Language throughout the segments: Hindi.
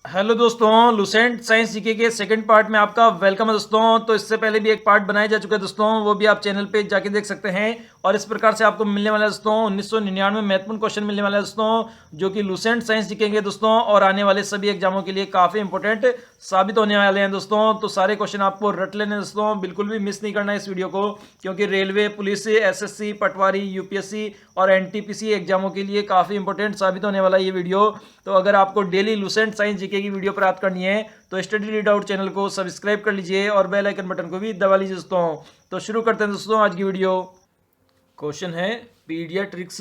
हेलो दोस्तों, लुसेंट साइंस जीके के सेकंड पार्ट में आपका वेलकम है दोस्तों। तो इससे पहले भी एक पार्ट बनाया जा चुका है दोस्तों, वो भी आप चैनल पे जाके देख सकते हैं। और इस प्रकार से आपको मिलने वाला है दोस्तों 1999 महत्वपूर्ण क्वेश्चन मिलने वाला है दोस्तों, जो कि लुसेंट साइंस जीके के दोस्तों और आने वाले सभी एग्जामों के लिए काफी इंपॉर्टेंट साबित होने वाले हैं दोस्तों। तो सारे क्वेश्चन आपको रट लेने दोस्तों, बिल्कुल भी मिस नहीं करना है इस वीडियो को, क्योंकि रेलवे, पुलिस, एसएससी, पटवारी, यूपीएससी और एनटीपीसी एग्जामों के लिए काफी इंपॉर्टेंट साबित होने वाला है ये वीडियो। तो अगर आपको डेली लुसेंट साइंस जीके की वीडियो प्राप्त करनी है तो स्टडी रीड आउट चैनल को सब्सक्राइब कर लीजिए और बेल आइकन बटन को भी दबा लीजिए दोस्तों। तो शुरू करते हैं दोस्तों आज की वीडियो। क्वेश्चन है, पीडियाट्रिक्स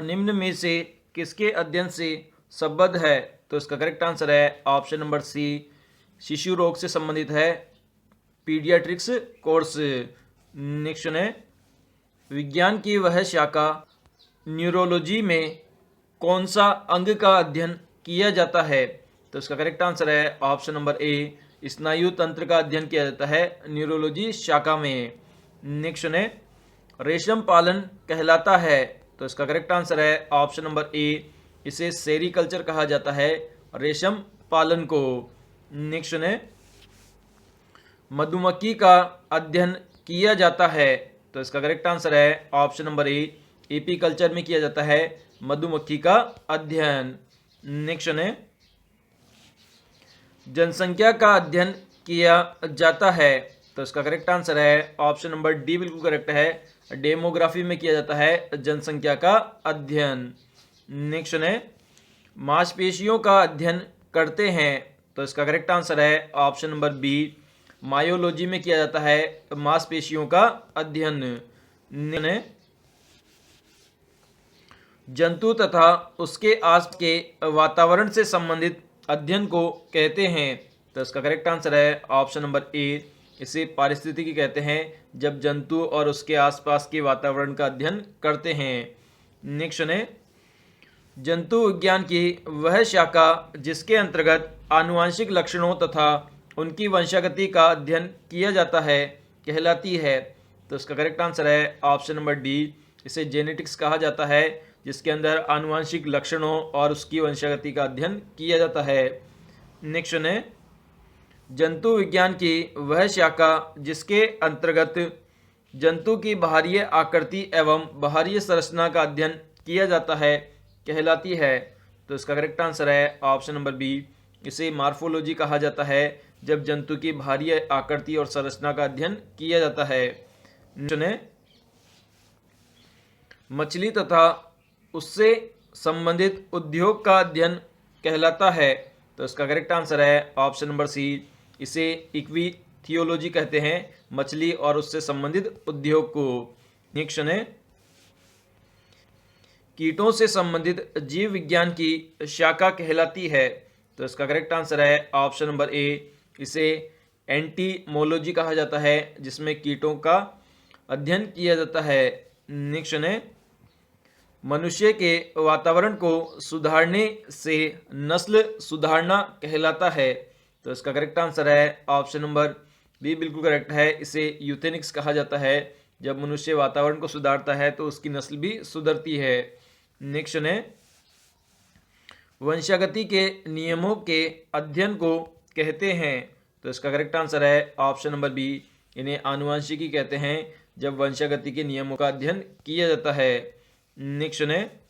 निम्न में से किसके अध्ययन से संबद्ध है? तो इसका करेक्ट आंसर है ऑप्शन नंबर सी, शिशु रोग से संबंधित है पीडियाट्रिक्स कोर्स। नेक्स्ट है, विज्ञान की वह शाखा न्यूरोलॉजी में कौन सा अंग का अध्ययन किया जाता है? तो इसका करेक्ट आंसर है ऑप्शन नंबर ए, स्नायु तंत्र का अध्ययन किया जाता है न्यूरोलॉजी शाखा में। नेक्स्ट है, रेशम पालन कहलाता है? तो इसका करेक्ट आंसर है ऑप्शन नंबर ए, इसे सेरीकल्चर कहा जाता है रेशम पालन को। नेक्स्ट है, मधुमक्खी का अध्ययन किया जाता है? तो इसका करेक्ट आंसर है ऑप्शन नंबर ए, एपीकल्चर में किया जाता है मधुमक्खी का अध्ययन। नेक्स्ट है, जनसंख्या का अध्ययन किया जाता है? तो इसका करेक्ट आंसर है ऑप्शन नंबर डी, बिल्कुल करेक्ट है, डेमोग्राफी में किया जाता है जनसंख्या का अध्ययन। नेक्स्ट है, मांसपेशियों का अध्ययन करते हैं? तो इसका करेक्ट आंसर है ऑप्शन नंबर बी, मायोलॉजी में किया जाता है मांसपेशियों का अध्ययन। जंतु तथा उसके आस के वातावरण से संबंधित अध्ययन को कहते हैं? तो इसका करेक्ट आंसर है ऑप्शन नंबर ए, इसे पारिस्थितिकी कहते हैं जब जंतु और उसके आसपास के वातावरण का अध्ययन करते हैं। नेक्स्ट है, जंतु विज्ञान की वह शाखा जिसके अंतर्गत आनुवंशिक लक्षणों तथा उनकी वंशागति का अध्ययन किया जाता है कहलाती है? तो इसका करेक्ट आंसर है ऑप्शन नंबर डी, इसे जेनेटिक्स कहा जाता है, जिसके अंदर आनुवंशिक लक्षणों और उसकी वंशागति का अध्ययन किया जाता है। नेक्स्ट है, जंतु विज्ञान की वह शाखा जिसके अंतर्गत जंतु की बाहरी आकृति एवं बाहरी संरचना का अध्ययन किया जाता है कहलाती है? तो इसका करेक्ट आंसर है ऑप्शन नंबर बी, इसे मार्फोलॉजी कहा जाता है जब जंतु की बाहरी आकृति और संरचना का अध्ययन किया जाता है। मछली तथा उससे संबंधित उद्योग का अध्ययन कहलाता है? तो इसका करेक्ट आंसर है ऑप्शन नंबर सी, इसे इक्विथियोलॉजी कहते हैं, मछली और उससे संबंधित उद्योग को। नेक्स्ट है, कीटों से संबंधित जीव विज्ञान की शाखा कहलाती है? तो इसका करेक्ट आंसर है ऑप्शन नंबर ए, इसे एंटीमोलॉजी कहा जाता है, जिसमें कीटों का अध्ययन किया जाता है। नेक्स्ट है, मनुष्य के वातावरण को सुधारने से नस्ल सुधारना कहलाता है? तो इसका करेक्ट आंसर है ऑप्शन नंबर बी, बिल्कुल करेक्ट है, इसे यूथेनिक्स कहा जाता है, जब मनुष्य वातावरण को सुधारता है तो उसकी नस्ल भी सुधरती है। नेक्स्ट है, वंशागति के नियमों के अध्ययन को कहते हैं? तो इसका करेक्ट आंसर है ऑप्शन नंबर बी, इन्हें आनुवंशिकी कहते हैं जब वंशागति के नियमों का अध्ययन किया जाता है। नेक्स्ट है,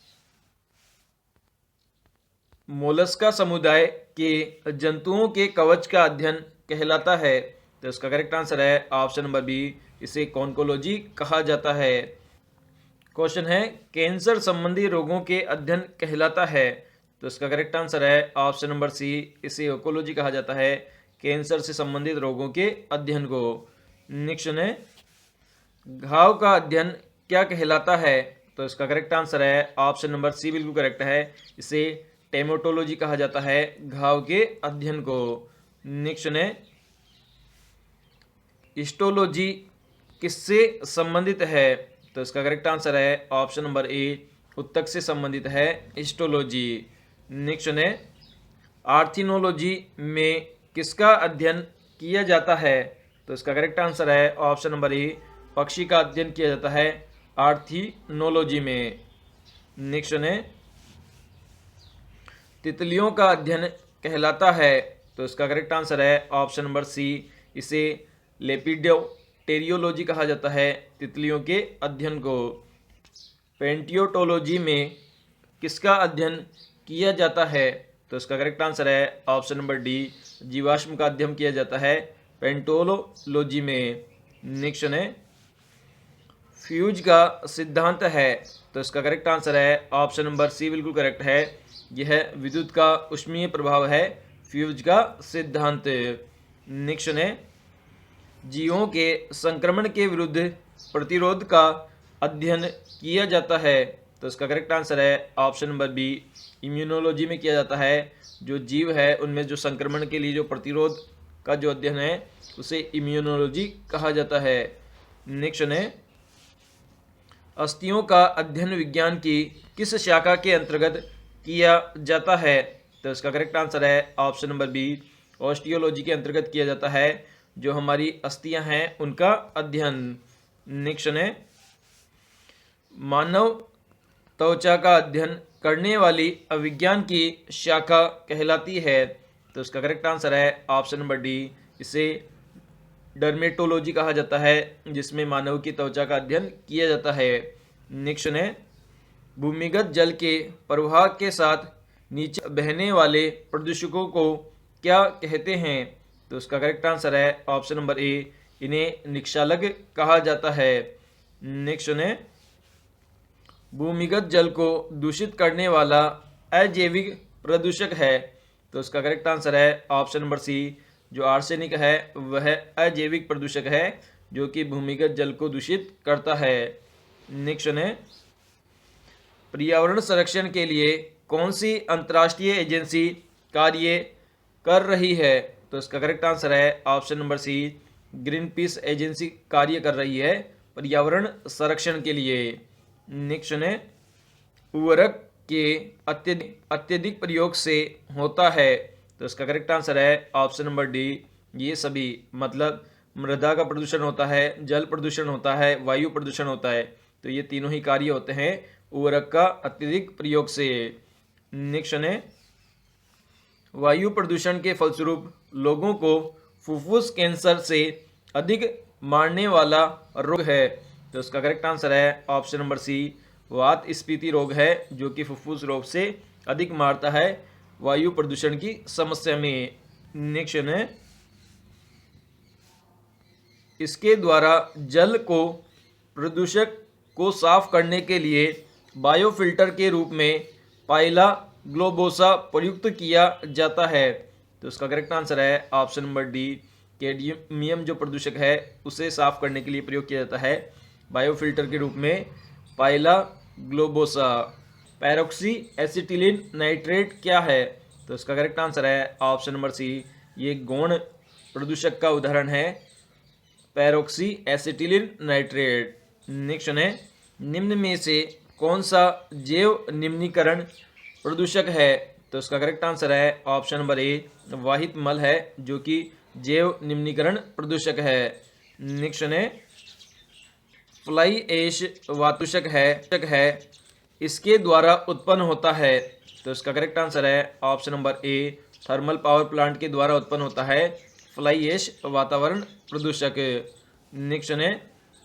मोलस्का समुदाय के जंतुओं के कवच का अध्ययन कहलाता है? तो इसका करेक्ट आंसर है ऑप्शन नंबर बी, इसे कॉन्कोलॉजी कहा जाता है। क्वेश्चन है, कैंसर संबंधी रोगों के अध्ययन कहलाता है? तो इसका करेक्ट आंसर है ऑप्शन नंबर सी, इसे ओकोलॉजी कहा जाता है, कैंसर से संबंधित रोगों के अध्ययन को। नेक्स्ट है, घाव का अध्ययन क्या कहलाता है? तो इसका करेक्ट आंसर है ऑप्शन नंबर सी, बिल्कुल करेक्ट है, इसे टेमोटोलॉजी कहा जाता है, घाव के अध्ययन को। नेक्स्ट है, हिस्टोलॉजी किससे संबंधित है? तो इसका करेक्ट आंसर है ऑप्शन नंबर ए, उत्तक से संबंधित है हिस्टोलॉजी। नेक्स्ट है, आर्थिनोलॉजी में किसका अध्ययन किया जाता है? तो इसका करेक्ट आंसर है ऑप्शन नंबर ए, पक्षी का अध्ययन किया जाता है आर्थिनोलॉजी में। नेक्स्ट है, तितलियों का अध्ययन कहलाता है? तो इसका करेक्ट आंसर है ऑप्शन नंबर सी, इसे लेपिडोप्टेरियोलॉजी कहा जाता है, तितलियों के अध्ययन को। पेंटियोटोलॉजी में किसका अध्ययन किया जाता है? तो इसका करेक्ट आंसर है ऑप्शन नंबर डी, जीवाश्म का अध्ययन किया जाता है पेंटोलॉजी में। नेक्स्ट है फ्यूज का सिद्धांत है? तो इसका करेक्ट आंसर है ऑप्शन नंबर सी, बिल्कुल करेक्ट है। यह विद्युत का ऊष्मीय प्रभाव है, फ्यूज का सिद्धांत। नेक्स्ट है जीवों के संक्रमण के विरुद्ध प्रतिरोध का अध्ययन किया जाता है? तो इसका करेक्ट आंसर है ऑप्शन नंबर बी, इम्यूनोलॉजी में किया जाता है। जो जीव है उनमें जो संक्रमण के लिए जो प्रतिरोध का जो अध्ययन है उसे इम्यूनोलॉजी कहा जाता है। नेक्स्ट है अस्थियों का अध्ययन विज्ञान की किस शाखा के अंतर्गत किया जाता है? तो इसका करेक्ट आंसर है ऑप्शन नंबर बी, ऑस्टियोलॉजी के अंतर्गत किया जाता है, जो हमारी अस्थियां हैं उनका अध्ययन। नेक्स्ट है मानव त्वचा का अध्ययन करने वाली अभिविज्ञान की शाखा कहलाती है? तो इसका करेक्ट आंसर है ऑप्शन नंबर डी, इसे डर्मेटोलॉजी कहा जाता है, जिसमें मानव की त्वचा का अध्ययन किया जाता है। नेक्स्ट है भूमिगत जल के प्रवाह के साथ नीचे बहने वाले प्रदूषकों को क्या कहते हैं? तो इसका करेक्ट आंसर है ऑप्शन नंबर ए, इन्हें निक्षालक कहा जाता है। नेक्स्ट है भूमिगत जल को दूषित करने वाला अजैविक प्रदूषक है? तो इसका करेक्ट आंसर है ऑप्शन नंबर सी, जो आर्सेनिक है वह अजैविक प्रदूषक है जो कि भूमिगत जल को दूषित करता है। नेक्स्ट है पर्यावरण संरक्षण के लिए कौन सी अंतर्राष्ट्रीय एजेंसी कार्य कर रही है? तो इसका करेक्ट आंसर है option number C, green peace agency कार्य कर रही है पर्यावरण संरक्षण के लिए। नेक्स्ट है उर्वरक के अत्यधिक प्रयोग से होता है? तो इसका करेक्ट आंसर है ऑप्शन नंबर डी, ये सभी, मतलब मृदा का प्रदूषण होता है, जल प्रदूषण होता है, वायु प्रदूषण होता है, तो ये तीनों ही कार्य होते हैं उर्वरक का अत्यधिक प्रयोग से। नेक्स्ट है वायु प्रदूषण के फलस्वरूप लोगों को फुफ्फुस कैंसर से अधिक मारने वाला रोग है? तो इसका करेक्ट आंसर है ऑप्शन नंबर सी, वात स्फीति रोग है, जो कि फुफ्फुस रोग से अधिक मारता है वायु प्रदूषण की समस्या में। नेक्स्ट है इसके द्वारा जल को प्रदूषक को साफ करने के लिए बायोफिल्टर के रूप में पाइला ग्लोबोसा प्रयुक्त किया जाता है? तो इसका करेक्ट आंसर है ऑप्शन नंबर डी, कैडमियम जो प्रदूषक है उसे साफ करने के लिए प्रयोग किया जाता है बायोफिल्टर के रूप में पाइला ग्लोबोसा। पैरोक्सी एसिटिलीन नाइट्रेट क्या है? तो इसका करेक्ट आंसर है ऑप्शन नंबर सी, ये गौण प्रदूषक का उदाहरण है पैरोक्सी एसिटिलीन नाइट्रेट। नेक्स्ट है निम्न में से कौन सा जैव निम्नीकरण प्रदूषक है? तो इसका करेक्ट आंसर है ऑप्शन नंबर ए, वाहित मल है, जो कि जैव निम्नीकरण प्रदूषक है। नेक्स्ट है फ्लाई ऐश वातुषक है, इसके द्वारा उत्पन्न होता है? तो इसका करेक्ट आंसर है option number A, thermal power plant के द्वारा उत्पन्न होता है फ्लाई ऐश वातावरण प्रदूषक। नेक्स्ट है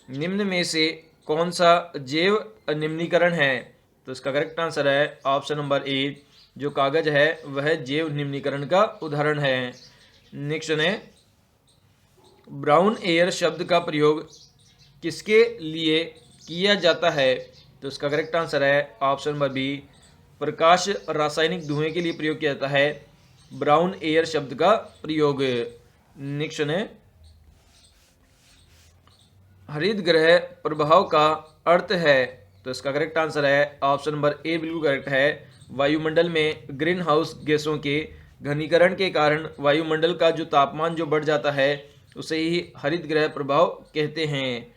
निम्न में से कौन सा जैव निम्नीकरण है? तो इसका करेक्ट आंसर है ऑप्शन नंबर ए, जो कागज है वह जैव निम्नीकरण का उदाहरण है। नेक्स्ट है ब्राउन एयर शब्द का प्रयोग किसके लिए किया जाता है? तो इसका करेक्ट आंसर है ऑप्शन नंबर बी, प्रकाश रासायनिक धुएं के लिए प्रयोग किया जाता है ब्राउन एयर शब्द का प्रयोग। नेक्स्ट है हरित ग्रह प्रभाव का अर्थ है? तो इसका करेक्ट आंसर है ऑप्शन नंबर ए, बिल्कुल करेक्ट है। वायुमंडल में ग्रीन हाउस गैसों के घनीकरण के कारण वायुमंडल का जो तापमान जो बढ़ जाता है उसे ही हरित ग्रह प्रभाव कहते हैं।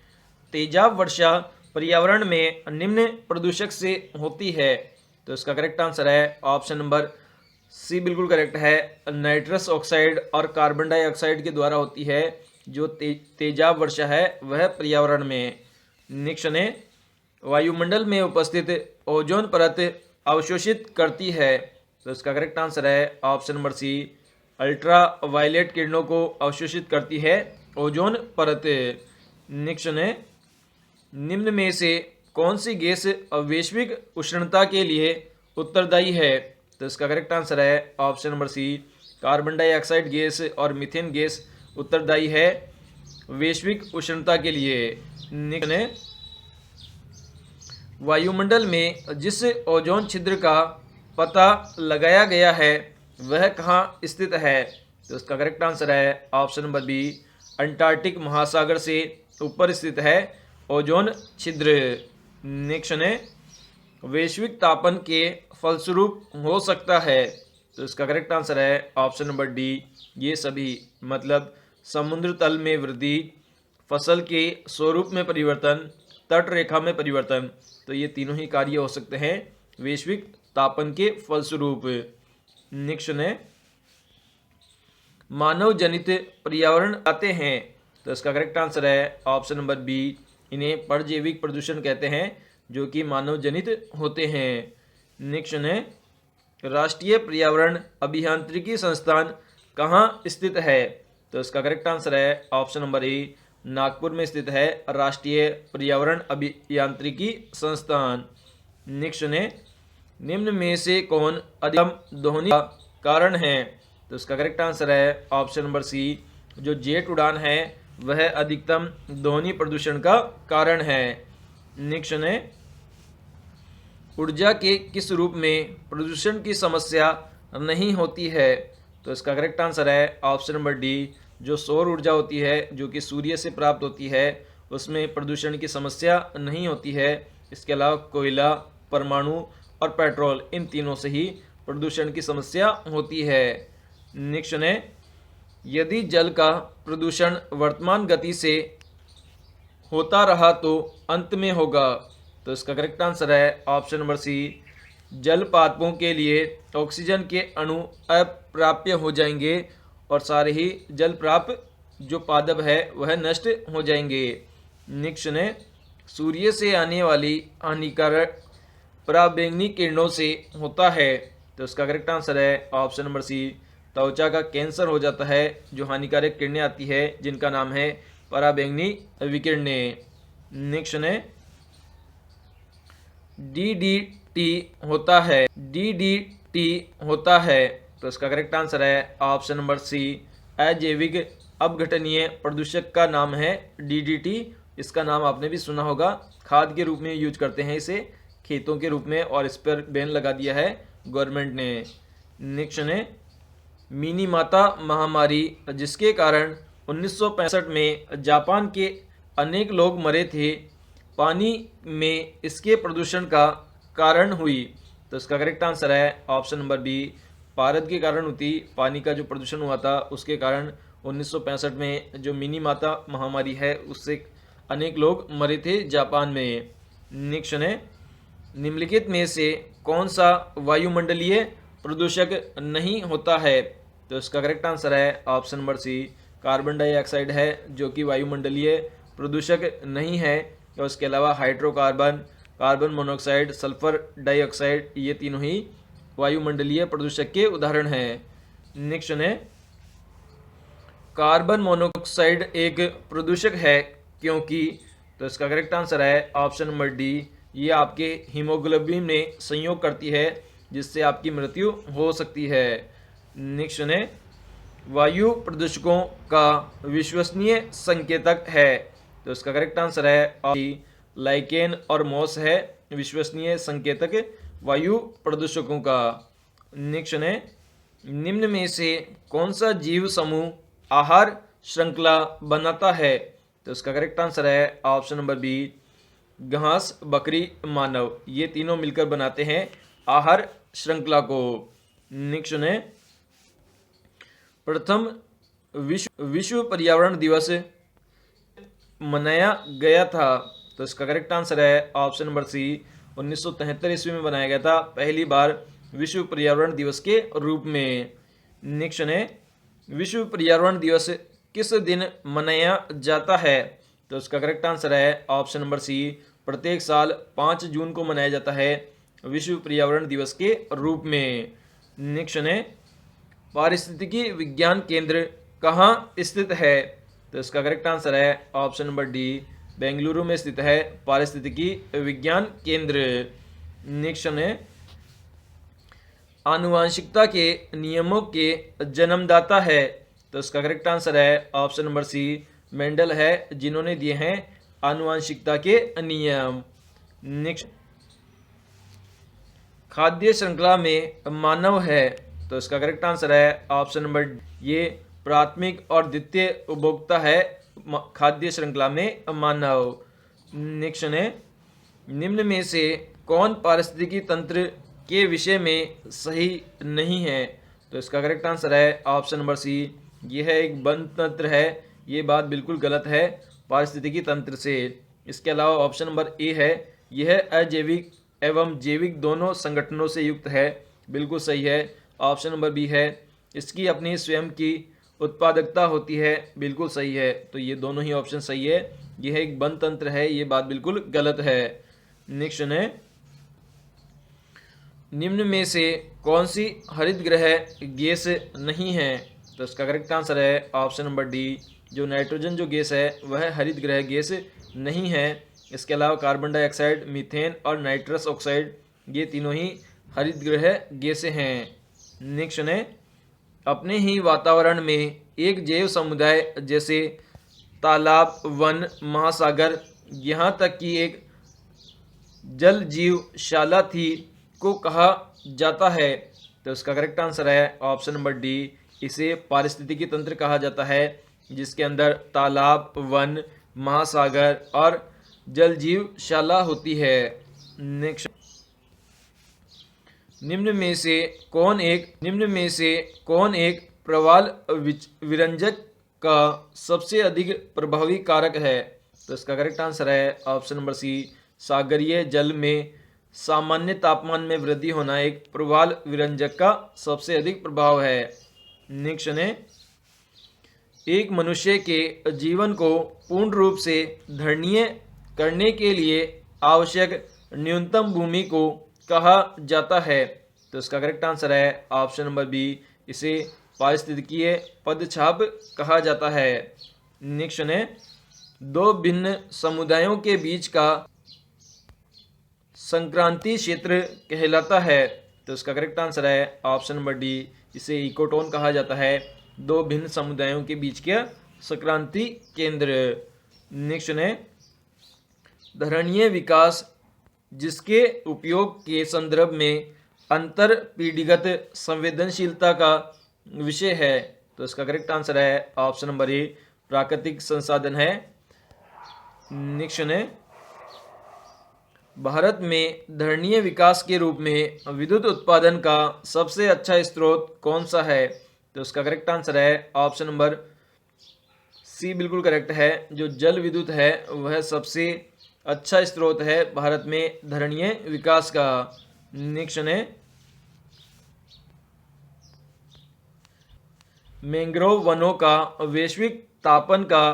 तेजाब वर्षा पर्यावरण में निम्न प्रदूषक से होती है? तो इसका करेक्ट आंसर है ऑप्शन नंबर सी, बिल्कुल करेक्ट है। नाइट्रस ऑक्साइड और कार्बन डाइऑक्साइड के द्वारा होती है जो तेजाब वर्षा है वह पर्यावरण में। नेक्स्ट है वायुमंडल में उपस्थित ओजोन परत अवशोषित करती है? तो इसका करेक्ट आंसर है option number C, ultraviolet किरणों को अवशोषित करती है ओजोन परत। नेक्स्ट है, निम्न में से कौन सी गैस वैश्विक उष्णता के लिए उत्तरदायी है? तो इसका करेक्ट आंसर है option number C, carbon dioxide gas और मीथेन गैस उत्तरदायी है वैश्विक उष्णता के लिए। नेक्स्ट है, वायुमंडल में जिस ओजोन छिद्र का पता लगाया गया है वह कहाँ स्थित है? तो इसका करेक्ट आंसर है ऑप्शन नंबर बी, अंटार्कटिक महासागर से ऊपर स्थित है ओजोन छिद्र। नेक्स्ट है, वैश्विक तापन के फलस्वरूप हो सकता है? तो इसका करेक्ट आंसर है ऑप्शन नंबर डी, ये सभी, मतलब समुद्र तल में वृद्धि, फसल के स्वरूप में परिवर्तन, तट रेखा में परिवर्तन, तो ये तीनों ही कार्य हो सकते हैं वैश्विक तापन के फलस्वरूप। नेक्स्ट है, मानव जनित पर्यावरण आते हैं? तो इसका करेक्ट आंसर है ऑप्शन नंबर बी, इन्हें परजैविक प्रदूषण कहते हैं जो कि मानव जनित होते हैं। नेक्स्ट है, राष्ट्रीय पर्यावरण अभियांत्रिकी संस्थान कहाँ स्थित है? तो इसका करेक्ट आंसर है ऑप्शन नंबर ए, नागपुर में स्थित है राष्ट्रीय पर्यावरण अभियांत्रिकी संस्थान। नेक्स्ट है, निम्न में से कौन अधिकतम ध्वनि का कारण है? तो इसका करेक्ट आंसर है ऑप्शन नंबर सी, जो जेट उड़ान है वह अधिकतम ध्वनि प्रदूषण का कारण है। नेक्स्ट है, ऊर्जा के किस रूप में प्रदूषण की समस्या नहीं होती है? तो इसका करेक्ट आंसर है ऑप्शन नंबर डी, जो सौर ऊर्जा होती है जो कि सूर्य से प्राप्त होती है उसमें प्रदूषण की समस्या नहीं होती है। इसके अलावा कोयला, परमाणु और पेट्रोल, इन तीनों से ही प्रदूषण की समस्या होती है। नेक्स्ट है, यदि जल का प्रदूषण वर्तमान गति से होता रहा तो अंत में होगा? तो इसका करेक्ट आंसर है ऑप्शन नंबर सी, जल पादपों के लिए ऑक्सीजन के अणु अप्राप्य हो जाएंगे और सारे ही जल प्राप्त जो पादप है वह नष्ट हो जाएंगे। नेक्स्ट है, सूर्य से आने वाली हानिकारक पराबैंगनी किरणों से होता है? तो इसका करेक्ट आंसर है ऑप्शन नंबर सी, त्वचा का कैंसर हो जाता है जो हानिकारक किरणें आती है जिनका नाम है पराबैंगनी विकिरणें। नेक्स्ट है, डीडीटी होता है? डीडीटी होता है? तो इसका करेक्ट आंसर है ऑप्शन नंबर सी, अजैविक अपघटनीय प्रदूषक का नाम है डीडीटी। इसका नाम आपने भी सुना होगा, खाद के रूप में यूज करते हैं इसे खेतों के रूप में, और इस पर बैन लगा दिया है गवर्नमेंट ने। नेक्स्ट है, मिनीमाता महामारी जिसके कारण 1965 में जापान के अनेक लोग मरे थे, पानी में इसके प्रदूषण का कारण हुई? तो इसका करेक्ट आंसर है ऑप्शन नंबर बी, भारत के कारण हुई। पानी का जो प्रदूषण हुआ था उसके कारण 1965 में जो मिनीमाता महामारी है उससे अनेक लोग मरे थे जापान में। नेक्स्ट है, निम्नलिखित में से कौन सा वायुमंडलीय प्रदूषक नहीं होता है? तो इसका करेक्ट आंसर है option number C, carbon dioxide है जो कि वायुमंडलीय प्रदूषक नहीं है। और इसके अलावा hydrocarbon, carbon monoxide, sulphur dioxide, ये तीनों ही वायुमंडलीय प्रदूषक के उदाहरण हैं। नेक्स्ट है, कार्बन मोनोऑक्साइड एक प्रदूषक है क्योंकि? तो इसका करेक्ट आंसर है ऑप्शन नंबर डी, ये आपके हीमोग्लोबिन में संयोग करती है जिससे आपकी मृत्यु हो सकती है। नेक्स्ट है, वायु प्रदूषकों का विश्वसनीय संकेतक है? तो इसका करेक्ट आंसर है लाइकेन और मॉस है विश्वसनीय संकेतक वायु प्रदूषकों का। नेक्स्ट है, निम्न में से कौन सा जीव समूह आहार श्रृंखला बनाता है? तो इसका करेक्ट आंसर है ऑप्शन नंबर बी, घास, बकरी, मानव, ये तीनों मिलकर बनाते हैं आहार श्रृंखला को। नेक्स्ट है, प्रथम विश्व पर्यावरण दिवस मनाया गया था? तो इसका करेक्ट आंसर है ऑप्शन नंबर सी, 1973 ईस्वी में बनाया गया था पहली बार विश्व पर्यावरण दिवस के रूप में। नेक्स्ट है, विश्व पर्यावरण दिवस किस दिन मनाया जाता है? तो इसका करेक्ट आंसर है ऑप्शन नंबर सी, प्रत्येक साल 5 जून को मनाया जाता है विश्व पर्यावरण दिवस के रूप में। नेक्स्ट है पारिस्थितिकी विज्ञान केंद्र कहाँ स्थित है? तो इसका करेक्ट आंसर है ऑप्शन नंबर डी, बेंगलुरु में स्थित है पारिस्थितिकी विज्ञान केंद्र। नेक्स्ट है आनुवांशिकता के नियमों के जन्मदाता है? तो इसका करेक्ट आंसर है ऑप्शन नंबर सी, मेंडल है जिन्होंने दिए हैं आनुवांशिकता के नियम। नेक्स्ट खाद्य श्रृंखला में मानव है? तो इसका करेक्ट आंसर है ऑप्शन नंबर ये, प्राथमिक और द्वितीय उपभोक्ता है खाद्य श्रृंखला में मानव। नेक्स्ट है निम्न में से कौन पारिस्थितिकी तंत्र के विषय में सही नहीं है? तो इसका करेक्ट आंसर है ऑप्शन नंबर सी, यह एक बंद तंत्र है। ये बात बिल्कुल गलत है पारिस्थितिकी तंत्र से। इसके अलावा ऑप्शन नंबर ए है, यह अजैविक एवं जैविक दोनों संगठनों से युक्त है। बिल्कुल सही है। ऑप्शन नंबर बी है, इसकी अपनी स्वयं की उत्पादकता होती है। बिल्कुल सही है। तो ये दोनों ही ऑप्शन सही है। यह एक बंद तंत्र है, ये बात बिल्कुल गलत है। नेक्स्ट है निम्न में से कौन सी हरित गृह गैस नहीं है? तो इसका करेक्ट आंसर है ऑप्शन नंबर डी, जो नाइट्रोजन जो गैस है वह हरित गृह गैस नहीं है। इसके अलावा कार्बन डाइऑक्साइड, मीथेन और नाइट्रस ऑक्साइड ये तीनों ही हरित गृह गैसें हैं। नेक्स्ट है अपने ही वातावरण में एक जैव समुदाय जैसे तालाब, वन, महासागर, यहाँ तक कि एक जल जीवशाला थी को कहा जाता है? तो इसका करेक्ट आंसर है ऑप्शन नंबर डी, इसे पारिस्थितिकी तंत्र कहा जाता है जिसके अंदर तालाब, वन, महासागर और जल जीवशाला होती है। नेक्स्ट निम्न में से कौन एक प्रवाल विरंजक का सबसे अधिक प्रभावी कारक है? तो इसका करेक्ट आंसर है ऑप्शन नंबर सी, सागरीय जल में सामान्य तापमान में वृद्धि होना एक प्रवाल विरंजक का सबसे अधिक प्रभाव है। नेक्स्ट है एक मनुष्य के जीवन को पूर्ण रूप से धरणीय करने के लिए आवश्यक न्यूनतम भूमि को कहा जाता है? तो इसका करेक्ट आंसर है ऑप्शन नंबर बी, इसे पारिस्थितिकीय पदछाप कहा जाता है। नेक्स्ट है दो भिन्न समुदायों के बीच का संक्रांति क्षेत्र कहलाता है? तो इसका करेक्ट आंसर है ऑप्शन नंबर डी, इसे इकोटोन कहा जाता है, दो भिन्न समुदायों के बीच का संक्रांति केंद्र। नेक्स्ट है धरणीय विकास जिसके उपयोग के संदर्भ में अंतर पीढ़ीगत संवेदनशीलता का विषय है? तो इसका करेक्ट आंसर है ऑप्शन नंबर ए, प्राकृतिक संसाधन है। नेक्स्ट है भारत में धरणीय विकास के रूप में विद्युत उत्पादन का सबसे अच्छा स्रोत कौन सा है? तो इसका करेक्ट आंसर है ऑप्शन नंबर सी, बिल्कुल करेक्ट है। जो जल विद्युत है वह सबसे अच्छा स्रोत है भारत में धरणीय विकास का। नेक्स्ट है मैंग्रोव वनों का वैश्विक तापन का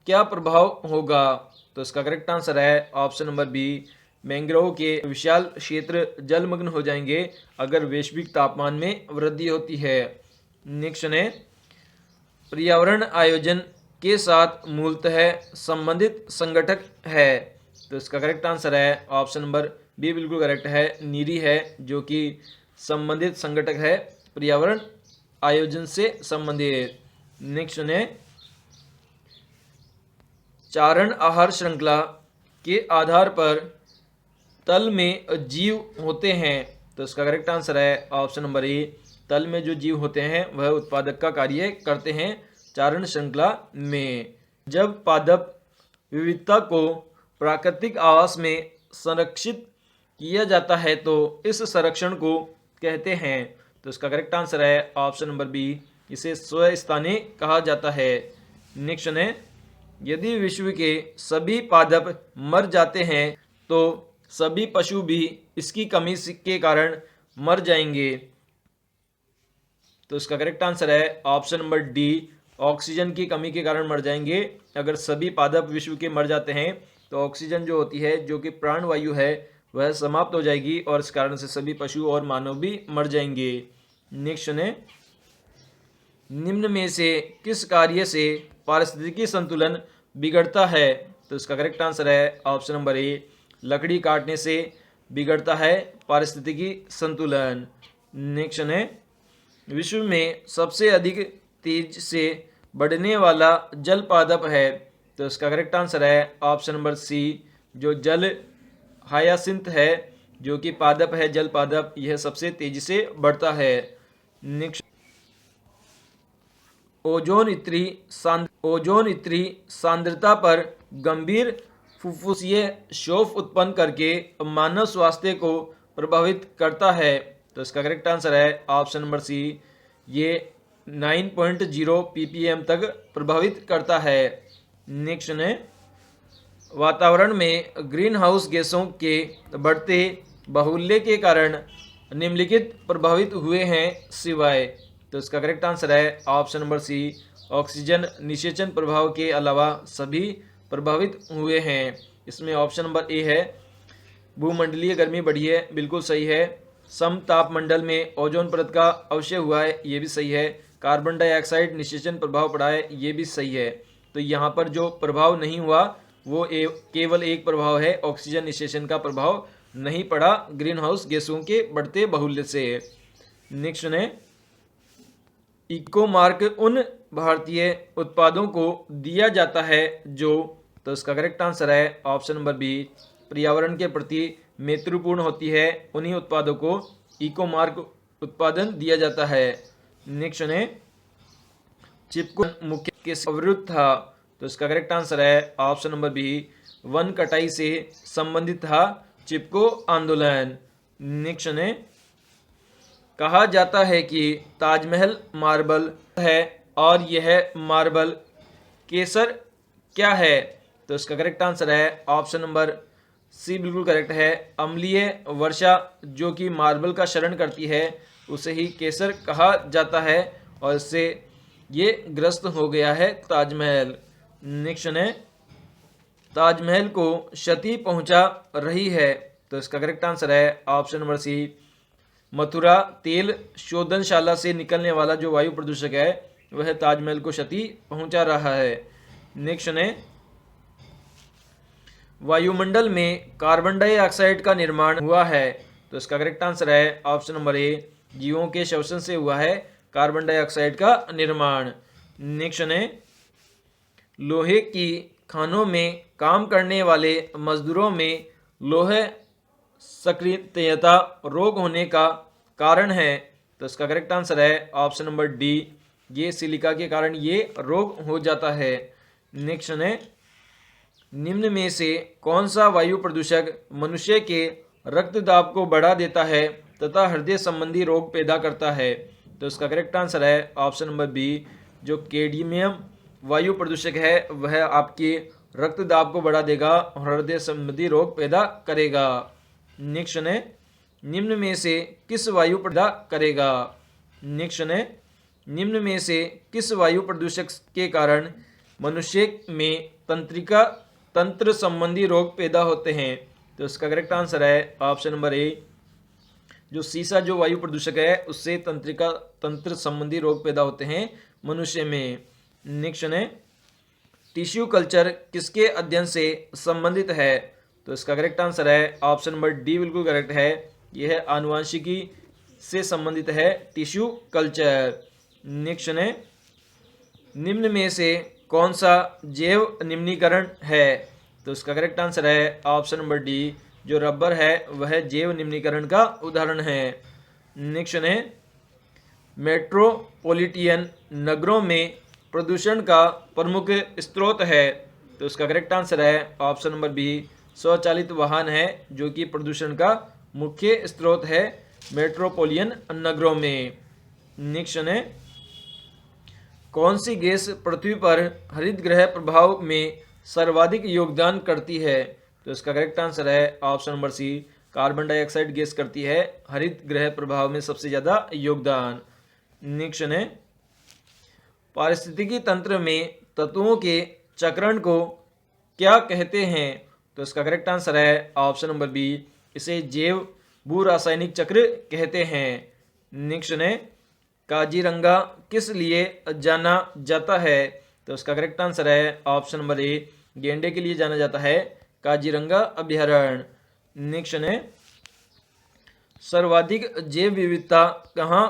क्या प्रभाव होगा? तो इसका करेक्ट आंसर है ऑप्शन नंबर बी, मैंग्रोव के विशाल क्षेत्र जलमग्न हो जाएंगे अगर वैश्विक तापमान में वृद्धि होती है। नेक्स्ट है पर्यावरण आयोजन के साथ मूलतः संबंधित संगठक है? तो इसका करेक्ट आंसर है ऑप्शन नंबर बी, बिल्कुल करेक्ट है, नीरी है जो कि संबंधित संगठक है पर्यावरण आयोजन से संबंधित। नेक्स्ट है चारण आहार श्रृंखला के आधार पर तल में जीव होते हैं? तो इसका करेक्ट आंसर है ऑप्शन नंबर ए, तल में जो जीव होते हैं वह उत्पादक का कार्य करते हैं चारण श्रृंखला में। जब पादप विविधता को प्राकृतिक आवास में संरक्षित किया जाता है तो इस संरक्षण को कहते हैं? तो इसका करेक्ट आंसर है ऑप्शन नंबर बी, इसे स्वस्थानी कहा जाता है। नेक्स्ट है यदि विश्व के सभी पादप मर जाते हैं तो सभी पशु भी इसकी कमी के कारण मर जाएंगे? तो इसका करेक्ट आंसर है ऑप्शन नंबर डी, ऑक्सीजन की कमी के कारण मर जाएंगे। अगर सभी पादप विश्व के मर जाते हैं तो ऑक्सीजन जो होती है जो कि प्राणवायु है वह समाप्त हो जाएगी और इस कारण से सभी पशु और मानव भी मर जाएंगे। नेक्स्ट सुने, निम्न में से किस कार्य से पारिस्थितिकी संतुलन बिगड़ता है? तो इसका करेक्ट आंसर है ऑप्शन नंबर ए, लकड़ी काटने से बिगड़ता है पारिस्थितिकी संतुलन। नेक्स्ट है, विश्व में सबसे अधिक तेज से बढ़ने वाला जल पादप है? तो इसका करेक्ट आंसर है ऑप्शन नंबर सी, जो जल हायासिंथ है, जो कि पादप है, जल पादप, यह सबसे तेजी से बढ़ता है। नेक्स्ट, ओजोन इतरी सांद्रता पर गंभीर फुफ्फुसीय क्षोभ उत्पन्न करके मानव स्वास्थ्य को प्रभावित करता है? तो इसका करेक्ट आंसर है ऑप्शन नंबर सी, ये 9.0 ppm तक प्रभावित करता है। नेक्स्ट है, वातावरण में ग्रीन हाउस गैसों के बढ़ते बाहुल्य के कारण निम्नलिखित प्रभावित हुए हैं सिवाय? तो इसका करेक्ट आंसर है ऑप्शन नंबर सी, ऑक्सीजन निषेचन प्रभाव के अलावा सभी प्रभावित हुए हैं। इसमें ऑप्शन नंबर ए है, भूमंडलीय गर्मी बढ़ी है, बिल्कुल सही है। समतापमंडल में ओजोन परत का अवक्षय हुआ है, ये भी सही है। कार्बन डाइऑक्साइड निषेचन प्रभाव पड़ा है, ये भी सही है। तो यहाँ पर जो प्रभाव नहीं हुआ वो केवल एक प्रभाव है, ऑक्सीजन निषेचन का प्रभाव नहीं पड़ा ग्रीन हाउस गैसों के बढ़ते बाहुल्य से। नेक्स्ट है, इको मार्क उन भारतीय उत्पादों को दिया जाता है जो? तो इसका करेक्ट आंसर है ऑप्शन नंबर बी, पर्यावरण के प्रति मैत्रीपूर्ण होती है, उन्हीं उत्पादों को इको मार्क उत्पादन दिया जाता है। नेक्स्ट है, चिपको मुख्य किस अवरुद्ध था? तो इसका करेक्ट आंसर है ऑप्शन नंबर बी, वन कटाई से संबंधित था चिपको आंदोलन। नेक्स्ट है, कहा जाता है कि ताजमहल मार्बल है और यह मार्बल केसर क्या है? तो इसका करेक्ट आंसर है ऑप्शन नंबर सी, बिल्कुल करेक्ट है, अम्लीय वर्षा जो कि मार्बल का शरण करती है उसे ही केसर कहा जाता है और इससे ये ग्रस्त हो गया है ताजमहल। नेक्स्ट है, ताजमहल को क्षति पहुंचा रही है? तो इसका करेक्ट आंसर है ऑप्शन नंबर सी, मथुरा तेल शोधनशाला से निकलने वाला जो वायु प्रदूषक है वह ताजमहल को क्षति पहुंचा रहा है। नेक्स्ट है, वायुमंडल में कार्बन डाइऑक्साइड का निर्माण हुआ है? तो इसका करेक्ट आंसर है ऑप्शन नंबर ए, जीवों के श्वसन से हुआ है कार्बन डाइऑक्साइड का निर्माण। नेक्स्ट है, लोहे की खानों में काम करने वाले मजदूरों में लोह सक्रियता रोग होने का कारण है? तो इसका करेक्ट आंसर है ऑप्शन नंबर डी, ये सिलिका के कारण ये रोग हो जाता है। नेक्स्ट है, निम्न में से कौन सा वायु प्रदूषक मनुष्य के रक्तदाब को बढ़ा देता है तथा हृदय संबंधी रोग पैदा करता है? तो इसका करेक्ट आंसर है ऑप्शन नंबर बी, जो कैडमियम वायु प्रदूषक है वह आपके रक्तदाब को बढ़ा देगा और हृदय संबंधी रोग पैदा करेगा। नेक्स्ट है, निम्न में से किस वायु पैदा करेगा? नेक्स्ट है, निम्न में से किस वायु प्रदूषक के कारण मनुष्य में तंत्र संबंधी रोग पैदा होते हैं? तो इसका करेक्ट आंसर है ऑप्शन नंबर ए, जो सीसा जो वायु प्रदूषक है उससे तंत्र संबंधी रोग पैदा होते हैं मनुष्य में। नेक्स्ट है, टिश्यू कल्चर किसके अध्ययन से संबंधित है? तो इसका करेक्ट आंसर है ऑप्शन नंबर डी, बिल्कुल करेक्ट है, यह आनुवंशिकी से संबंधित है टिश्यू कल्चर। नेक्स्ट है, निम्न में से कौन सा जैव निम्नीकरण है? तो इसका करेक्ट आंसर है ऑप्शन नंबर डी, जो रबर है वह जैव निम्नीकरण का उदाहरण है। नेक्स्ट है, मेट्रोपॉलिटन नगरों में प्रदूषण का प्रमुख स्रोत है? तो इसका करेक्ट आंसर है ऑप्शन नंबर बी, स्वचालित वाहन है जो कि प्रदूषण का मुख्य स्रोत है मेट्रोपॉलिटन नगरों में। नेक्स्ट है, कौन सी गैस पृथ्वी पर हरित गृह प्रभाव में सर्वाधिक योगदान करती है? तो इसका करेक्ट आंसर है option number C, carbon dioxide gas करती है हरित गृह प्रभाव में सबसे ज़्यादा योगदान। नेक्स्ट है, पारिस्थितिकी तंत्र में तत्वों के चक्रण को क्या कहते हैं? तो इसका करेक्ट आंसर है ऑप्शन नंबर बी, इसे जैव भू रासायनिक चक्र कहते हैं। नेक्स्ट है, काजीरंगा किस लिए जाना जाता है? तो इसका करेक्ट आंसर है ऑप्शन नंबर ए, गेंडे के लिए जाना जाता है काजीरंगा अभ्यारण्य। नेक्स्ट है, सर्वाधिक जैव विविधता कहाँ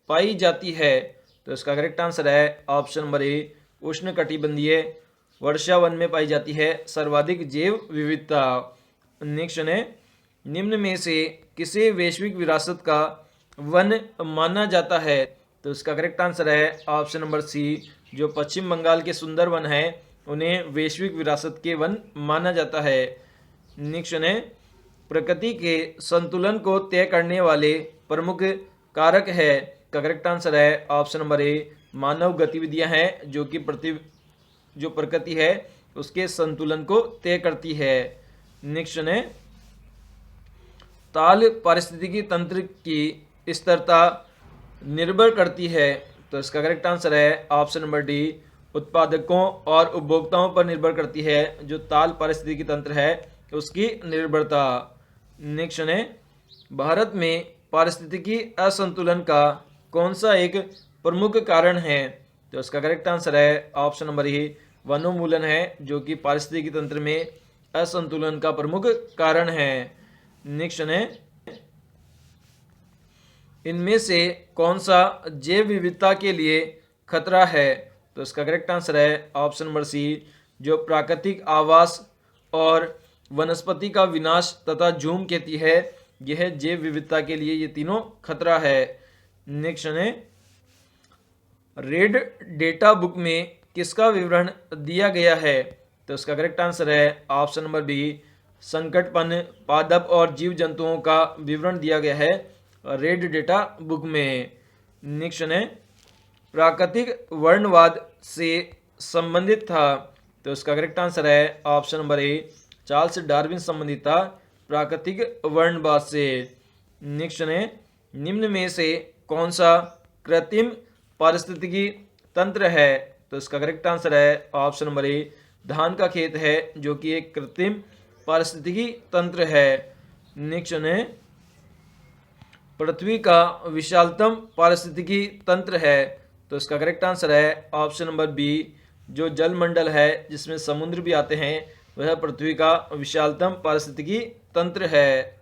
पाई जाती है? तो इसका करेक्ट आंसर है ऑप्शन नंबर ए, उष्णकटिबंधीय वर्षा वन में पाई जाती है सर्वाधिक जैव विविधता। नेक्स्ट है, निम्न में से किसे वैश्विक विरासत का वन माना जाता है? तो इसका करेक्ट आंसर है ऑप्शन नंबर सी, जो पश्चिम बंगाल के सुंदर वन है उन्हें वैश्विक विरासत के वन माना जाता है। नेक्स्ट है, प्रकृति के संतुलन को तय करने वाले प्रमुख कारक है? का करेक्ट आंसर है ऑप्शन नंबर ए, मानव गतिविधियां हैं जो कि जो प्रकृति है उसके संतुलन को तय करती है। नेक्स्ट है, ताल पारिस्थितिकी तंत्र की स्थिरता निर्भर करती है? तो इसका करेक्ट आंसर है ऑप्शन नंबर डी, उत्पादकों और उपभोक्ताओं पर निर्भर करती है जो ताल पारिस्थितिकी तंत्र है उसकी निर्भरता। नेक्स्ट है, भारत में पारिस्थितिकी असंतुलन का कौन सा एक प्रमुख कारण है? तो इसका करेक्ट आंसर है ऑप्शन नंबर ए, वनोन्मूलन है जो कि पारिस्थितिकी तंत्र में असंतुलन का प्रमुख कारण है। नेक्स्ट है, इनमें से कौन सा जैव विविधता के लिए खतरा है? तो इसका करेक्ट आंसर है ऑप्शन नंबर सी, जो प्राकृतिक आवास और वनस्पति का विनाश तथा धूमकेतु है यह जैव विविधता के लिए ये तीनों खतरा है। नेक्स्ट है, रेड डेटा बुक में किसका विवरण दिया गया है? तो इसका करेक्ट आंसर है ऑप्शन नंबर बी, संकटपन्न पादप और जीव जंतुओं का विवरण दिया गया है रेड डेटा बुक में। नेक्स्ट है, प्राकृतिक वर्णवाद से संबंधित था? तो इसका करेक्ट आंसर है option number A, Charles Darwin संबंधित था प्राकृतिक वर्णवाद से। नेक्स्ट है, निम्न में से कौन सा कृत्रिम पारिस्थितिकी तंत्र है? तो इसका करेक्ट आंसर है ऑप्शन नंबर ए, धान का खेत है जो कि एक कृत्रिम पारिस्थितिकी तंत्र है। नेक्स्ट है, पृथ्वी का विशालतम पारिस्थितिकी तंत्र है? तो इसका करेक्ट आंसर है ऑप्शन नंबर बी, जो जलमंडल है जिसमें समुद्र भी आते हैं वह पृथ्वी का विशालतम पारिस्थितिकी तंत्र है।